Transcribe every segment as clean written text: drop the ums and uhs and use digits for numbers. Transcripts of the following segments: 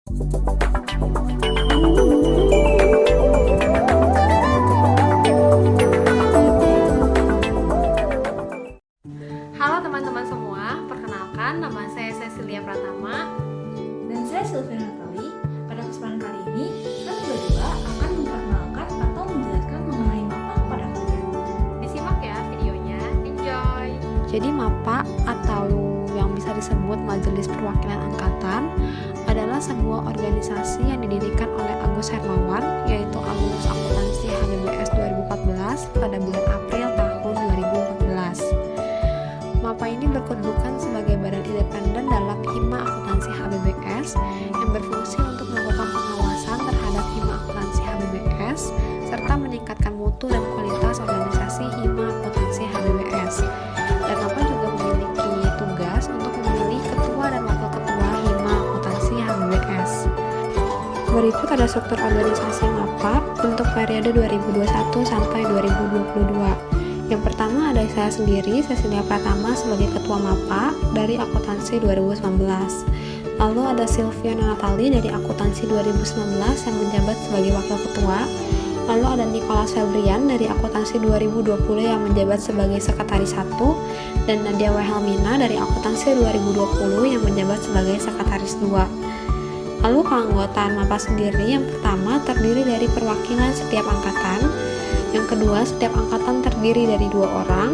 Halo teman-teman semua, perkenalkan nama saya Cecilia Pratama. Dan saya Sylvia Natali. Pada kesempatan kali ini, kami berdua akan memperkenalkan atau menjelaskan mengenai MAPA kepada kalian. Disimak ya videonya, enjoy! Jadi MAPA atau yang bisa disebut Majelis Perwakilan Angkatan adalah sebuah organisasi yang didirikan oleh Agus Hermawan, yaitu alumnus akuntansi HBBS 2014 pada bulan April tahun 2014. MAPA ini berkedudukan sebagai badan independen dalam Hima Akuntansi HBBS yang berfungsi untuk melakukan pengawasan terhadap Hima Akuntansi HBBS serta meningkatkan mutu dan kualitas organisasi Hima Akuntansi HBBS. Dan MAPA juga memiliki tugas untuk memilih ketua dan wakil ketua Hima Akuntansi HBBS. Berikut ada struktur organisasi MAPA untuk periode 2021 sampai 2022. Yang pertama ada saya sendiri, Cecilia Pratama sebagai Ketua MAPA dari Akuntansi 2019. Lalu ada Sylvia Natali dari Akuntansi 2019 yang menjabat sebagai Wakil Ketua. Lalu ada Nicholas Febrian dari Akuntansi 2020 yang menjabat sebagai Sekretaris 1. Dan Nadia Wehelmina dari Akuntansi 2020 yang menjabat sebagai Sekretaris 2. Lalu keanggotaan MAPA sendiri yang pertama terdiri dari perwakilan setiap angkatan. Yang kedua, setiap angkatan terdiri dari 2 orang.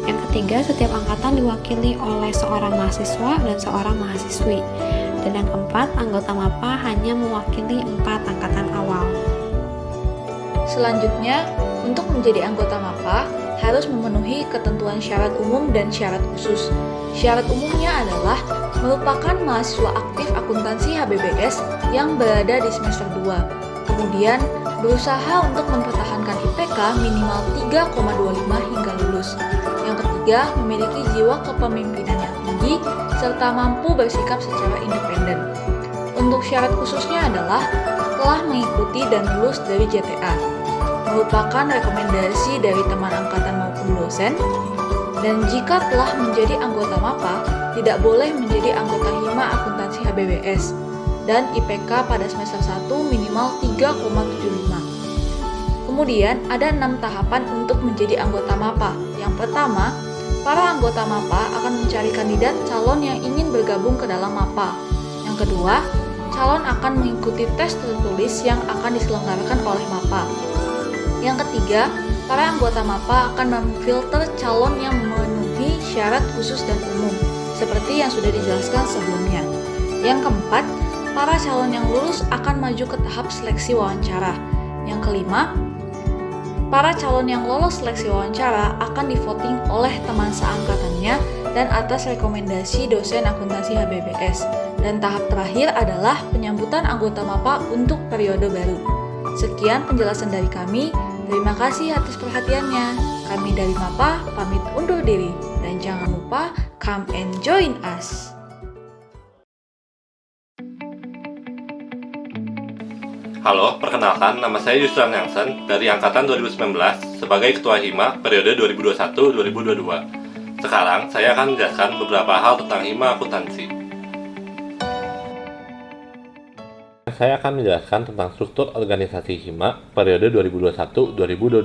Yang ketiga, setiap angkatan diwakili oleh seorang mahasiswa dan seorang mahasiswi. Dan yang keempat, anggota MAPA hanya mewakili 4 angkatan awal. Selanjutnya, untuk menjadi anggota MAPA harus memenuhi ketentuan syarat umum dan syarat khusus. Syarat umumnya adalah merupakan mahasiswa aktif akuntansi HBBS yang berada di semester 2. Kemudian, berusaha untuk mempertahankan IPK minimal 3,25 hingga lulus. Yang ketiga, memiliki jiwa kepemimpinan yang tinggi serta mampu bersikap secara independen. Untuk syarat khususnya adalah telah mengikuti dan lulus dari JTA, merupakan rekomendasi dari teman angkatan maupun dosen, dan jika telah menjadi anggota MAPA, tidak boleh menjadi anggota Hima Akuntansi HBBS, dan IPK pada semester 1 minimal 3,75. Kemudian ada 6 tahapan untuk menjadi anggota MAPA. Yang pertama, para anggota MAPA akan mencari kandidat calon yang ingin bergabung ke dalam MAPA. Yang kedua, calon akan mengikuti tes tertulis yang akan diselenggarakan oleh MAPA. Yang ketiga, para anggota MAPA akan memfilter calon yang memenuhi syarat khusus dan umum, seperti yang sudah dijelaskan sebelumnya. Yang keempat, para calon yang lulus akan maju ke tahap seleksi wawancara. Yang kelima, para calon yang lolos seleksi wawancara akan divoting oleh teman seangkatannya dan atas rekomendasi dosen akuntansi HBBS. Dan tahap terakhir adalah penyambutan anggota MAPA untuk periode baru. Sekian penjelasan dari kami. Terima kasih atas perhatiannya. Kami dari MAPA pamit undur diri. Dan jangan lupa, come and join us. Halo, perkenalkan nama saya Yusran Yangsen dari Angkatan 2019 sebagai Ketua Hima periode 2021-2022. Sekarang saya akan menjelaskan beberapa hal tentang Hima Akuntansi. Saya akan menjelaskan tentang struktur organisasi Hima periode 2021-2022.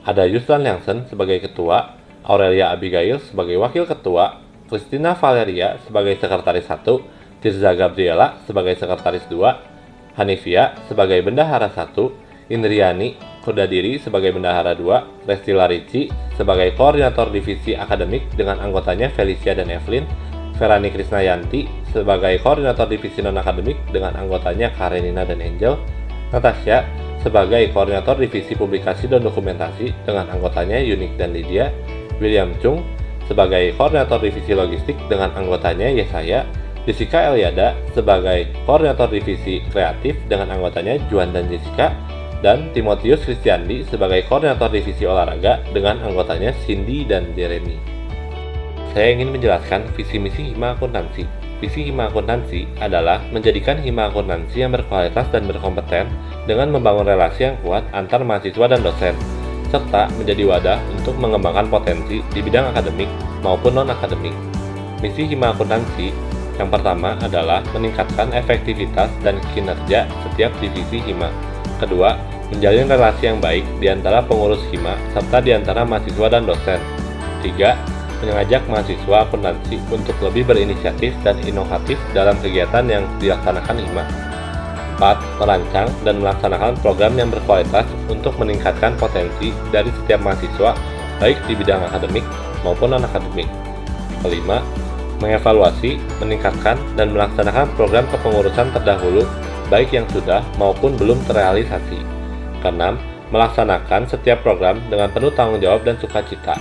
Ada Yusran Yangsen sebagai Ketua, Aurelia Abigail sebagai Wakil Ketua, Christina Valeria sebagai Sekretaris 1, Tirza Gabriela sebagai Sekretaris 2, Hanifia sebagai Bendahara 1, Indriani Kudadiri sebagai Bendahara 2, Resti Larici sebagai Koordinator Divisi Akademik dengan anggotanya Felicia dan Evelyn, Ferani Krisnayanti sebagai Koordinator Divisi Non-Akademik dengan anggotanya Karenina dan Angel, Natasha sebagai Koordinator Divisi Publikasi dan Dokumentasi dengan anggotanya Yunik dan Lydia, William Chung sebagai Koordinator Divisi Logistik dengan anggotanya Yesaya, Jessica Eliada sebagai Koordinator Divisi Kreatif dengan anggotanya Juan dan Jessica, dan Timotius Kristiandi sebagai Koordinator Divisi Olahraga dengan anggotanya Cindy dan Jeremy. Saya ingin menjelaskan visi misi Hima Akuntansi. Visi Hima Akuntansi adalah menjadikan Hima Akuntansi yang berkualitas dan berkompeten dengan membangun relasi yang kuat antar mahasiswa dan dosen, serta menjadi wadah untuk mengembangkan potensi di bidang akademik maupun non-akademik. Misi Hima Akuntansi Yang pertama adalah meningkatkan efektivitas dan kinerja setiap divisi HIMA. Kedua, menjalin relasi yang baik di antara pengurus HIMA serta di antara mahasiswa dan dosen. 3. Mengajak mahasiswa akuntansi untuk lebih berinisiatif dan inovatif dalam kegiatan yang dilaksanakan HIMA. 4. Merancang dan melaksanakan program yang berkualitas untuk meningkatkan potensi dari setiap mahasiswa baik di bidang akademik maupun non-akademik. 5. Mengevaluasi, meningkatkan, dan melaksanakan program kepengurusan terdahulu baik yang sudah maupun belum terrealisasi. 6. Melaksanakan setiap program dengan penuh tanggung jawab dan sukacita.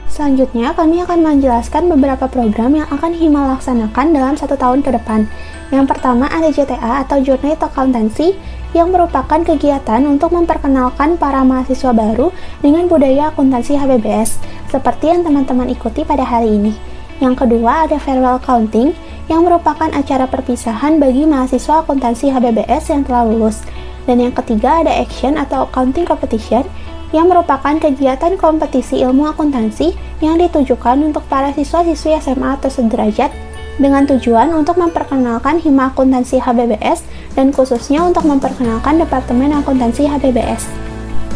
Selanjutnya, kami akan menjelaskan beberapa program yang akan HIMA laksanakan dalam 1 tahun ke depan. Yang pertama ada JTA atau Journey to Accountancy, yang merupakan kegiatan untuk memperkenalkan para mahasiswa baru dengan budaya akuntansi HBBS, seperti yang teman-teman ikuti pada hari ini. Yang kedua ada Farewell Accounting, yang merupakan acara perpisahan bagi mahasiswa akuntansi HBBS yang telah lulus. Dan yang ketiga ada Action atau Accounting Competition, yang merupakan kegiatan kompetisi ilmu akuntansi yang ditujukan untuk para siswa-siswi SMA atau sederajat dengan tujuan untuk memperkenalkan HIMA akuntansi HBBS dan khususnya untuk memperkenalkan Departemen Akuntansi HBBS.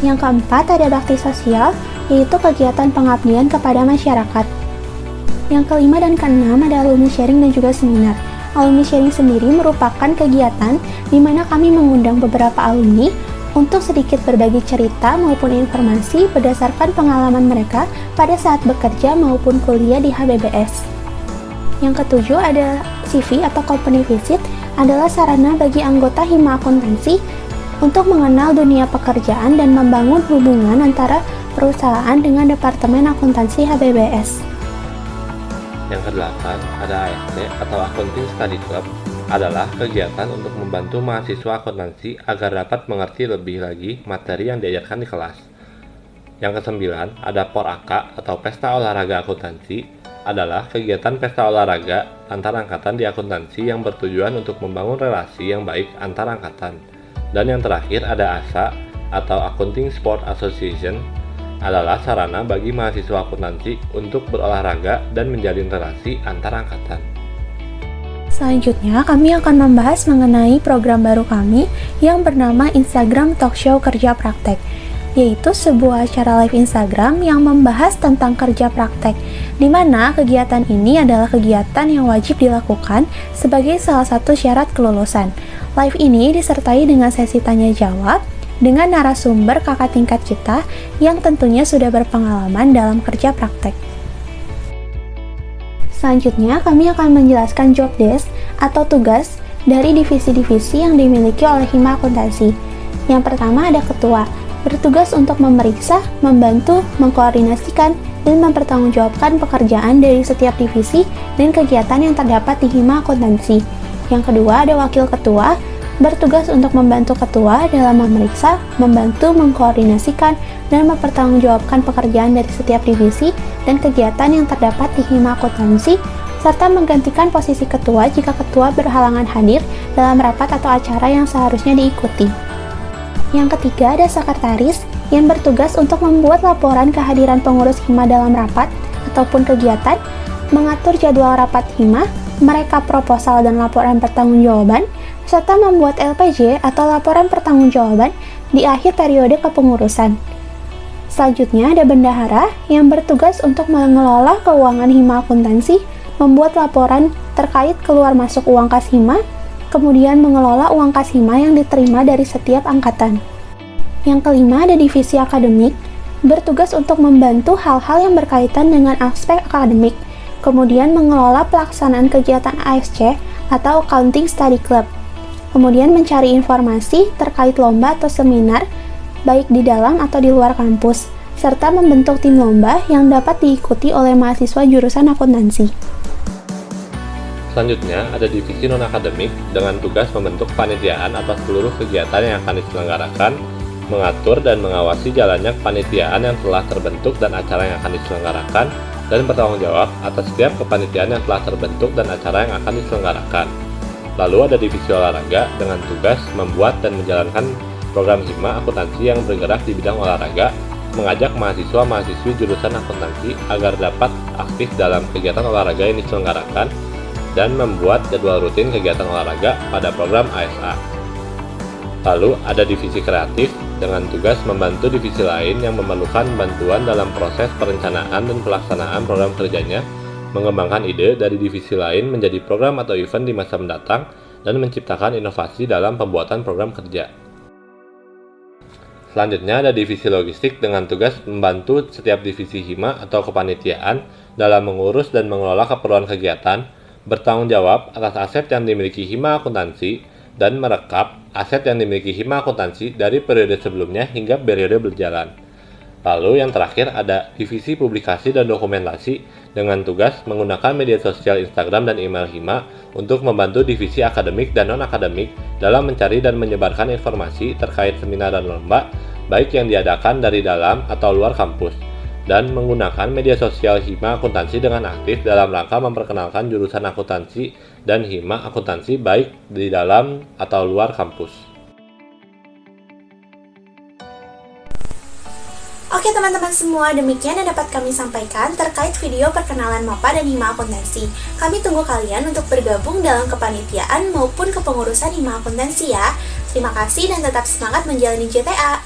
Yang keempat ada bakti sosial, yaitu kegiatan pengabdian kepada masyarakat. Yang kelima dan keenam ada alumni sharing dan juga seminar. Alumni sharing sendiri merupakan kegiatan di mana kami mengundang beberapa alumni untuk sedikit berbagi cerita maupun informasi berdasarkan pengalaman mereka pada saat bekerja maupun kuliah di HBBS. Yang ketujuh ada CV atau company visit, adalah sarana bagi anggota HIMA akuntansi untuk mengenal dunia pekerjaan dan membangun hubungan antara perusahaan dengan Departemen Akuntansi HBBS. Yang kedelapan ada AST atau Accounting Study Club, adalah kegiatan untuk membantu mahasiswa akuntansi agar dapat mengerti lebih lagi materi yang diajarkan di kelas. Yang kesembilan ada POR-AK atau Pesta Olahraga Akuntansi, adalah kegiatan pesta olahraga antar angkatan di akuntansi yang bertujuan untuk membangun relasi yang baik antar angkatan. Dan yang terakhir ada ASA atau Accounting Sport Association, adalah sarana bagi mahasiswa akuntansi untuk berolahraga dan menjalin relasi antar angkatan. Selanjutnya, kami akan membahas mengenai program baru kami yang bernama Instagram Talkshow Kerja Praktek, yaitu sebuah acara live Instagram yang membahas tentang kerja praktek, di mana kegiatan ini adalah kegiatan yang wajib dilakukan sebagai salah satu syarat kelulusan. Live ini disertai dengan sesi tanya jawab dengan narasumber kakak tingkat kita yang tentunya sudah berpengalaman dalam kerja praktek. Selanjutnya, kami akan menjelaskan job desk atau tugas dari divisi-divisi yang dimiliki oleh HIMA Akuntansi. Yang pertama ada ketua, bertugas untuk memeriksa, membantu, mengkoordinasikan, dan mempertanggungjawabkan pekerjaan dari setiap divisi dan kegiatan yang terdapat di HIMA Akuntansi. Yang kedua ada wakil ketua, bertugas untuk membantu ketua dalam memeriksa, membantu, mengkoordinasikan, dan mempertanggungjawabkan pekerjaan dari setiap divisi dan kegiatan yang terdapat di HIMA Akuntansi, serta menggantikan posisi ketua jika ketua berhalangan hadir dalam rapat atau acara yang seharusnya diikuti. Yang ketiga ada sekretaris, yang bertugas untuk membuat laporan kehadiran pengurus HIMA dalam rapat ataupun kegiatan, mengatur jadwal rapat HIMA, merekap proposal dan laporan pertanggungjawaban, serta membuat LPJ atau laporan pertanggungjawaban di akhir periode kepengurusan. Selanjutnya ada bendahara yang bertugas untuk mengelola keuangan HIMA Akuntansi, membuat laporan terkait keluar masuk uang kas HIMA, kemudian mengelola uang kas HIMA yang diterima dari setiap angkatan. Yang kelima ada divisi akademik, bertugas untuk membantu hal-hal yang berkaitan dengan aspek akademik, kemudian mengelola pelaksanaan kegiatan ASC atau Accounting Study Club, kemudian mencari informasi terkait lomba atau seminar, baik di dalam atau di luar kampus, serta membentuk tim lomba yang dapat diikuti oleh mahasiswa jurusan akuntansi. Selanjutnya ada divisi non-akademik dengan tugas membentuk panitiaan atas seluruh kegiatan yang akan diselenggarakan, mengatur dan mengawasi jalannya kepanitiaan yang telah terbentuk dan acara yang akan diselenggarakan, dan bertanggung jawab atas setiap kepanitiaan yang telah terbentuk dan acara yang akan diselenggarakan. Lalu ada divisi olahraga dengan tugas membuat dan menjalankan program HIMA akuntansi yang bergerak di bidang olahraga, mengajak mahasiswa-mahasiswi jurusan akuntansi agar dapat aktif dalam kegiatan olahraga yang diselenggarakan, dan membuat jadwal rutin kegiatan olahraga pada program ASA. Lalu ada divisi kreatif dengan tugas membantu divisi lain yang memerlukan bantuan dalam proses perencanaan dan pelaksanaan program kerjanya, mengembangkan ide dari divisi lain menjadi program atau event di masa mendatang, dan menciptakan inovasi dalam pembuatan program kerja. Selanjutnya ada divisi logistik dengan tugas membantu setiap divisi hima atau kepanitiaan dalam mengurus dan mengelola keperluan kegiatan, bertanggung jawab atas aset yang dimiliki hima akuntansi, dan merekap aset yang dimiliki hima akuntansi dari periode sebelumnya hingga periode berjalan. Lalu yang terakhir ada divisi publikasi dan dokumentasi dengan tugas menggunakan media sosial Instagram dan email hima untuk membantu divisi akademik dan non-akademik dalam mencari dan menyebarkan informasi terkait seminar dan lomba, baik yang diadakan dari dalam atau luar kampus, dan menggunakan media sosial hima akuntansi dengan aktif dalam rangka memperkenalkan jurusan akuntansi dan hima akuntansi baik di dalam atau luar kampus. Oke teman-teman semua, demikian yang dapat kami sampaikan terkait video perkenalan MAPA dan Hima Akuntansi. Kami tunggu kalian untuk bergabung dalam kepanitiaan maupun kepengurusan Hima Akuntansi ya. Terima kasih dan tetap semangat menjalani JTA.